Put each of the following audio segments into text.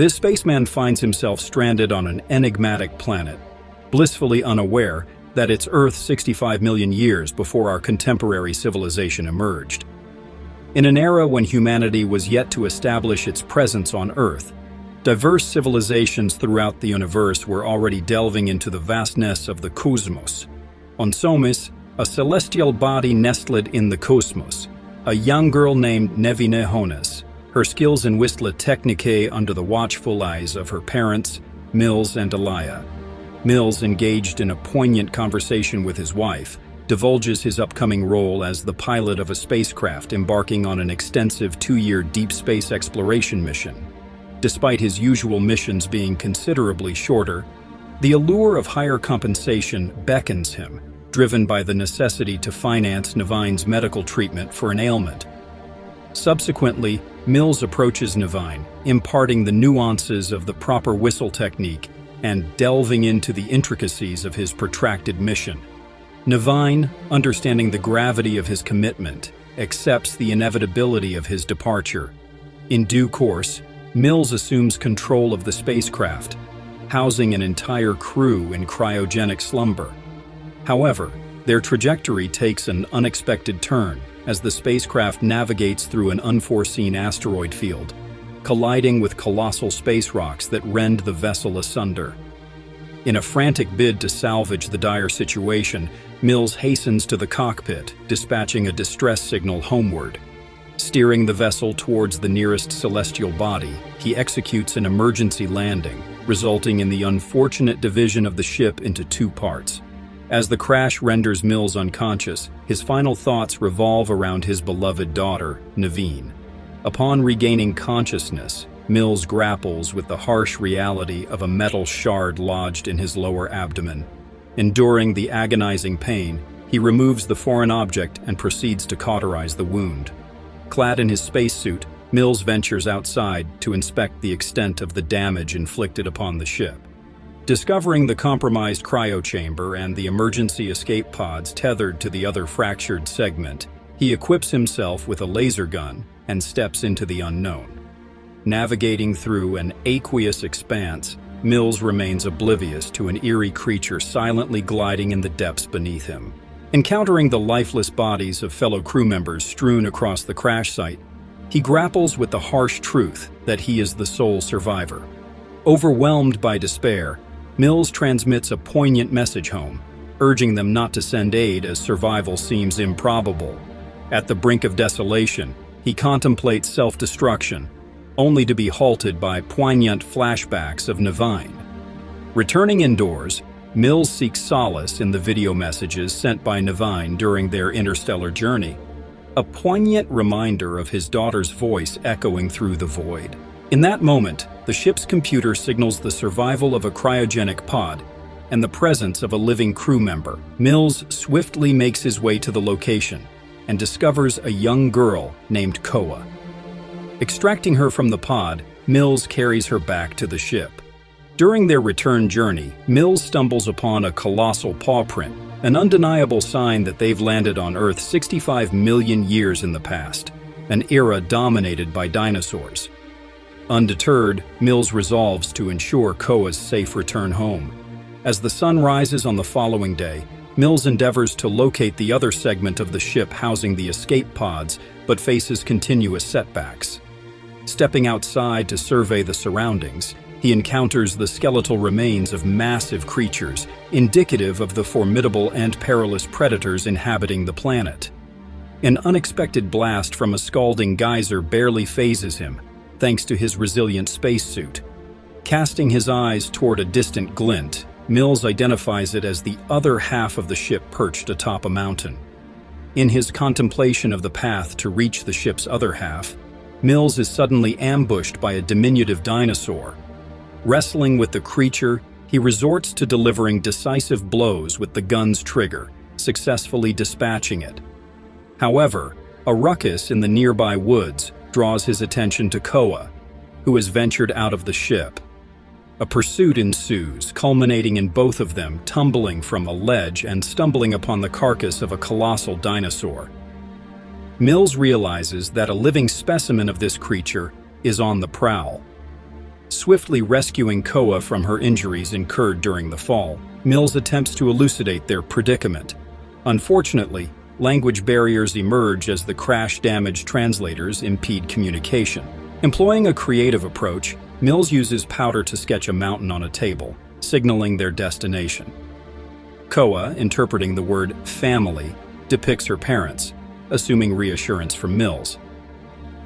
This spaceman finds himself stranded on an enigmatic planet, blissfully unaware that it's Earth 65 million years before our contemporary civilization emerged. In an era when humanity was yet to establish its presence on Earth, diverse civilizations throughout the universe were already delving into the vastness of the cosmos. On Somis, a celestial body nestled in the cosmos, a young girl named Nevine Honas, her skills in Whistler Technicae under the watchful eyes of her parents, Mills and Elia. Mills, engaged in a poignant conversation with his wife, divulges his upcoming role as the pilot of a spacecraft embarking on an extensive 2-year deep space exploration mission. Despite his usual missions being considerably shorter, the allure of higher compensation beckons him, driven by the necessity to finance Nevine's medical treatment for an ailment. Subsequently, Mills approaches Nevine, imparting the nuances of the proper whistle technique and delving into the intricacies of his protracted mission. Nevine, understanding the gravity of his commitment, accepts the inevitability of his departure. In due course, Mills assumes control of the spacecraft, housing an entire crew in cryogenic slumber. However, their trajectory takes an unexpected turn as the spacecraft navigates through an unforeseen asteroid field, colliding with colossal space rocks that rend the vessel asunder. In a frantic bid to salvage the dire situation, Mills hastens to the cockpit, dispatching a distress signal homeward. Steering the vessel towards the nearest celestial body, he executes an emergency landing, resulting in the unfortunate division of the ship into 2 parts. As the crash renders Mills unconscious, his final thoughts revolve around his beloved daughter, Nevine. Upon regaining consciousness, Mills grapples with the harsh reality of a metal shard lodged in his lower abdomen. Enduring the agonizing pain, he removes the foreign object and proceeds to cauterize the wound. Clad in his spacesuit, Mills ventures outside to inspect the extent of the damage inflicted upon the ship. Discovering the compromised cryochamber and the emergency escape pods tethered to the other fractured segment, he equips himself with a laser gun and steps into the unknown. Navigating through an aqueous expanse, Mills remains oblivious to an eerie creature silently gliding in the depths beneath him. Encountering the lifeless bodies of fellow crew members strewn across the crash site, he grapples with the harsh truth that he is the sole survivor. Overwhelmed by despair, Mills transmits a poignant message home, urging them not to send aid as survival seems improbable. At the brink of desolation, he contemplates self-destruction, only to be halted by poignant flashbacks of Nevine. Returning indoors, Mills seeks solace in the video messages sent by Nevine during their interstellar journey, a poignant reminder of his daughter's voice echoing through the void. In that moment, the ship's computer signals the survival of a cryogenic pod and the presence of a living crew member. Mills swiftly makes his way to the location and discovers a young girl named Koa. Extracting her from the pod, Mills carries her back to the ship. During their return journey, Mills stumbles upon a colossal paw print, an undeniable sign that they've landed on Earth 65 million years in the past, an era dominated by dinosaurs. Undeterred, Mills resolves to ensure Koa's safe return home. As the sun rises on the following day, Mills endeavors to locate the other segment of the ship housing the escape pods, but faces continuous setbacks. Stepping outside to survey the surroundings, he encounters the skeletal remains of massive creatures, indicative of the formidable and perilous predators inhabiting the planet. An unexpected blast from a scalding geyser barely phases him, thanks to his resilient spacesuit. Casting his eyes toward a distant glint, Mills identifies it as the other half of the ship perched atop a mountain. In his contemplation of the path to reach the ship's other half, Mills is suddenly ambushed by a diminutive dinosaur. Wrestling with the creature, he resorts to delivering decisive blows with the gun's trigger, successfully dispatching it. However, a ruckus in the nearby woods draws his attention to Koa, who has ventured out of the ship. A pursuit ensues, culminating in both of them tumbling from a ledge and stumbling upon the carcass of a colossal dinosaur. Mills realizes that a living specimen of this creature is on the prowl. Swiftly rescuing Koa from her injuries incurred during the fall, Mills attempts to elucidate their predicament. Unfortunately, language barriers emerge as the crash-damaged translators impede communication. Employing a creative approach, Mills uses powder to sketch a mountain on a table, signaling their destination. Koa, interpreting the word family, depicts her parents, assuming reassurance from Mills.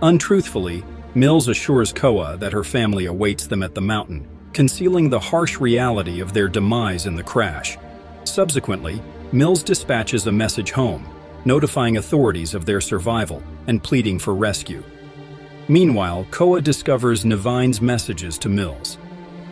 Untruthfully, Mills assures Koa that her family awaits them at the mountain, concealing the harsh reality of their demise in the crash. Subsequently, Mills dispatches a message home, notifying authorities of their survival and pleading for rescue. Meanwhile, Koa discovers Nevine's messages to Mills,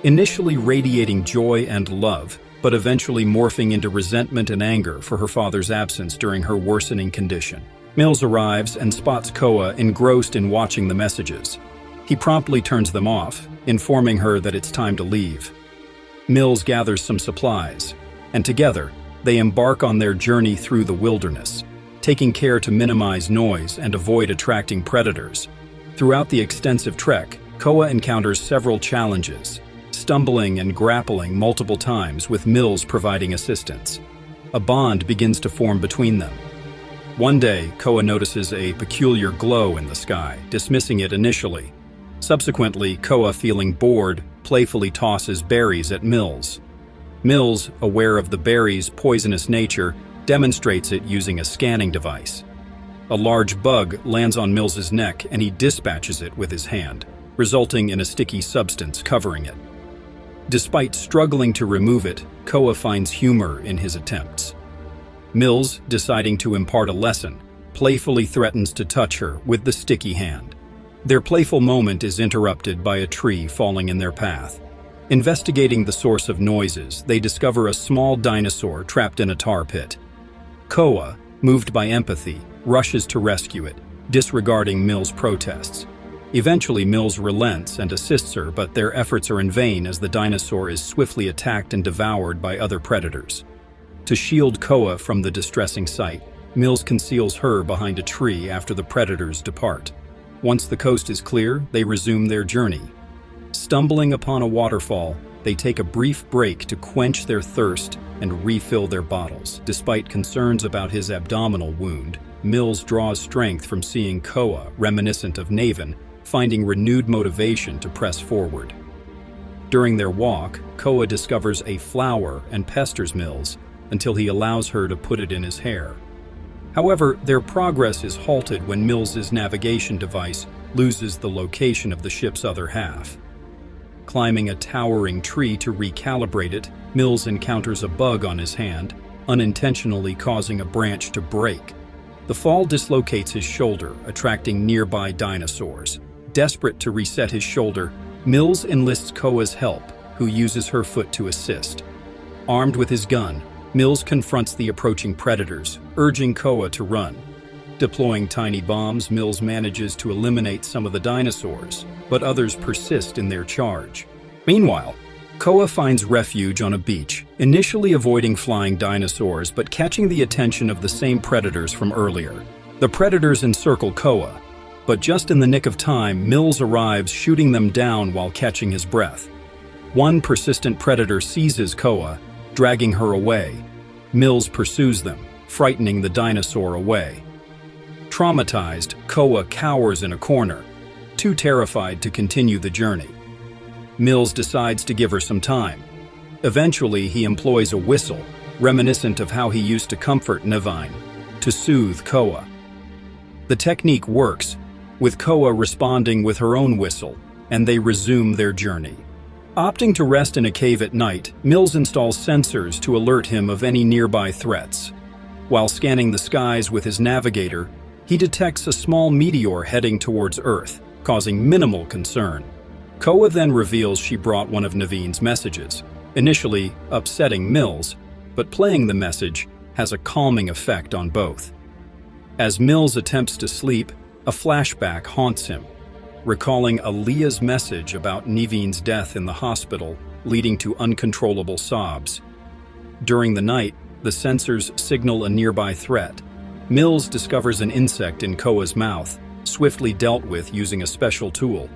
initially radiating joy and love, but eventually morphing into resentment and anger for her father's absence during her worsening condition. Mills arrives and spots Koa engrossed in watching the messages. He promptly turns them off, informing her that it's time to leave. Mills gathers some supplies, and together, they embark on their journey through the wilderness, taking care to minimize noise and avoid attracting predators. Throughout the extensive trek, Koa encounters several challenges, stumbling and grappling multiple times with Mills providing assistance. A bond begins to form between them. One day, Koa notices a peculiar glow in the sky, dismissing it initially. Subsequently, Koa, feeling bored, playfully tosses berries at Mills. Mills, aware of the berries' poisonous nature, demonstrates it using a scanning device. A large bug lands on Mills's neck and he dispatches it with his hand, resulting in a sticky substance covering it. Despite struggling to remove it, Koa finds humor in his attempts. Mills, deciding to impart a lesson, playfully threatens to touch her with the sticky hand. Their playful moment is interrupted by a tree falling in their path. Investigating the source of noises, they discover a small dinosaur trapped in a tar pit. Koa, moved by empathy, rushes to rescue it, disregarding Mills' protests. Eventually, Mills relents and assists her, but their efforts are in vain as the dinosaur is swiftly attacked and devoured by other predators. To shield Koa from the distressing sight, Mills conceals her behind a tree after the predators depart. Once the coast is clear, they resume their journey. Stumbling upon a waterfall, they take a brief break to quench their thirst and refill their bottles. Despite concerns about his abdominal wound, Mills draws strength from seeing Koa, reminiscent of Naven, finding renewed motivation to press forward. During their walk, Koa discovers a flower and pesters Mills until he allows her to put it in his hair. However, their progress is halted when Mills's navigation device loses the location of the ship's other half. Climbing a towering tree to recalibrate it, Mills encounters a bug on his hand, unintentionally causing a branch to break. The fall dislocates his shoulder, attracting nearby dinosaurs. Desperate to reset his shoulder, Mills enlists Koa's help, who uses her foot to assist. Armed with his gun, Mills confronts the approaching predators, urging Koa to run. Deploying tiny bombs, Mills manages to eliminate some of the dinosaurs, but others persist in their charge. Meanwhile, Koa finds refuge on a beach, initially avoiding flying dinosaurs but catching the attention of the same predators from earlier. The predators encircle Koa, but just in the nick of time, Mills arrives, shooting them down while catching his breath. One persistent predator seizes Koa, dragging her away. Mills pursues them, frightening the dinosaur away. Traumatized, Koa cowers in a corner, too terrified to continue the journey. Mills decides to give her some time. Eventually, he employs a whistle, reminiscent of how he used to comfort Nevine, to soothe Koa. The technique works, with Koa responding with her own whistle, and they resume their journey. Opting to rest in a cave at night, Mills installs sensors to alert him of any nearby threats. While scanning the skies with his navigator, he detects a small meteor heading towards Earth, causing minimal concern. Koa then reveals she brought one of Navine's messages, initially upsetting Mills, but playing the message has a calming effect on both. As Mills attempts to sleep, a flashback haunts him, recalling Aaliyah's message about Navine's death in the hospital, leading to uncontrollable sobs. During the night, the sensors signal a nearby threat. Mills discovers an insect in Koa's mouth, swiftly dealt with using a special tool.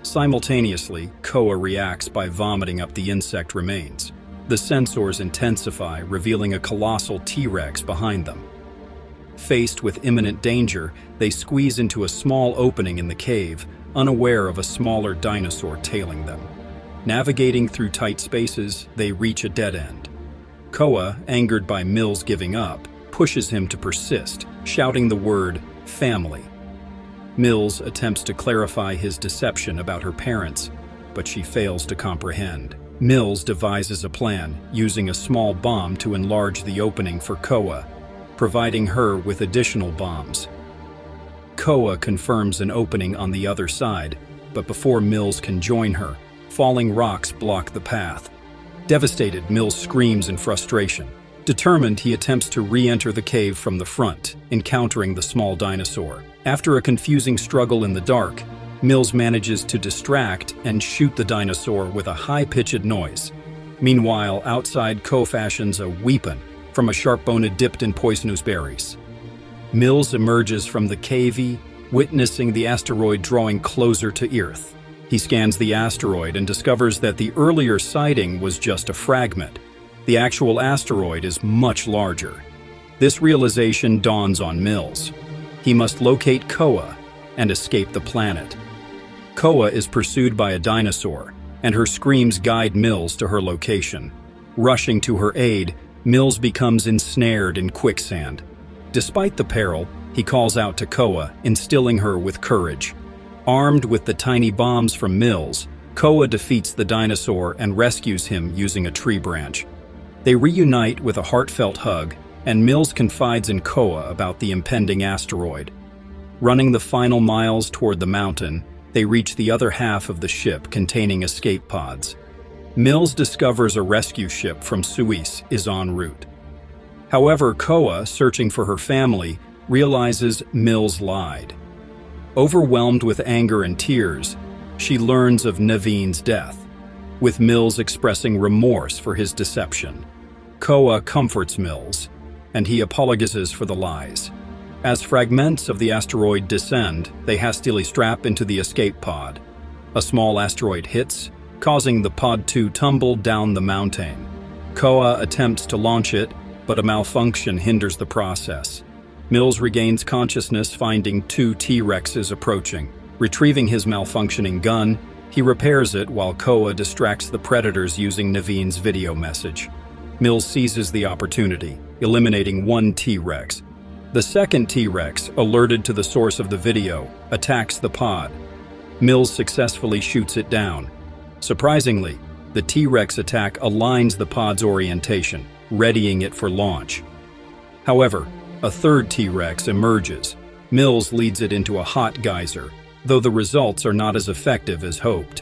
Simultaneously, Koa reacts by vomiting up the insect remains. The sensors intensify, revealing a colossal T-Rex behind them. Faced with imminent danger, they squeeze into a small opening in the cave, unaware of a smaller dinosaur tailing them. Navigating through tight spaces, they reach a dead end. Koa, angered by Mills giving up, pushes him to persist, shouting the word family. Mills attempts to clarify his deception about her parents, but she fails to comprehend. Mills devises a plan, using a small bomb to enlarge the opening for Koa, providing her with additional bombs. Koa confirms an opening on the other side, but before Mills can join her, falling rocks block the path. Devastated, Mills screams in frustration. Determined, he attempts to re-enter the cave from the front, encountering the small dinosaur. After a confusing struggle in the dark, Mills manages to distract and shoot the dinosaur with a high-pitched noise. Meanwhile, outside, Koa fashions a weapon from a sharp bone dipped in poisonous berries. Mills emerges from the cave, witnessing the asteroid drawing closer to Earth. He scans the asteroid and discovers that the earlier sighting was just a fragment. The actual asteroid is much larger. This realization dawns on Mills. He must locate Koa and escape the planet. Koa is pursued by a dinosaur, and her screams guide Mills to her location. Rushing to her aid, Mills becomes ensnared in quicksand. Despite the peril, he calls out to Koa, instilling her with courage. Armed with the tiny bombs from Mills, Koa defeats the dinosaur and rescues him using a tree branch. They reunite with a heartfelt hug, and Mills confides in Koa about the impending asteroid. Running the final miles toward the mountain, they reach the other half of the ship containing escape pods. Mills discovers a rescue ship from Suis is en route. However, Koa, searching for her family, realizes Mills lied. Overwhelmed with anger and tears, she learns of Naveen's death, with Mills expressing remorse for his deception. Koa comforts Mills, and he apologizes for the lies. As fragments of the asteroid descend, they hastily strap into the escape pod. A small asteroid hits, causing the pod to tumble down the mountain. Koa attempts to launch it, but a malfunction hinders the process. Mills regains consciousness, finding two T-Rexes approaching. Retrieving his malfunctioning gun, he repairs it while Koa distracts the predators using Naveen's video message. Mills seizes the opportunity, eliminating one T-Rex. The second T-Rex, alerted to the source of the video, attacks the pod. Mills successfully shoots it down. Surprisingly, the T-Rex attack aligns the pod's orientation, readying it for launch. However, a third T-Rex emerges. Mills leads it into a hot geyser, though the results are not as effective as hoped.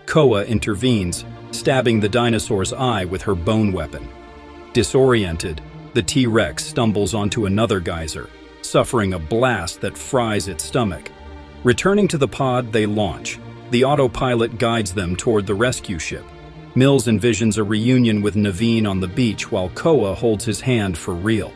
Koa intervenes, stabbing the dinosaur's eye with her bone weapon. Disoriented, the T-Rex stumbles onto another geyser, suffering a blast that fries its stomach. Returning to the pod, they launch. The autopilot guides them toward the rescue ship. Mills envisions a reunion with Naveen on the beach while Koa holds his hand for real.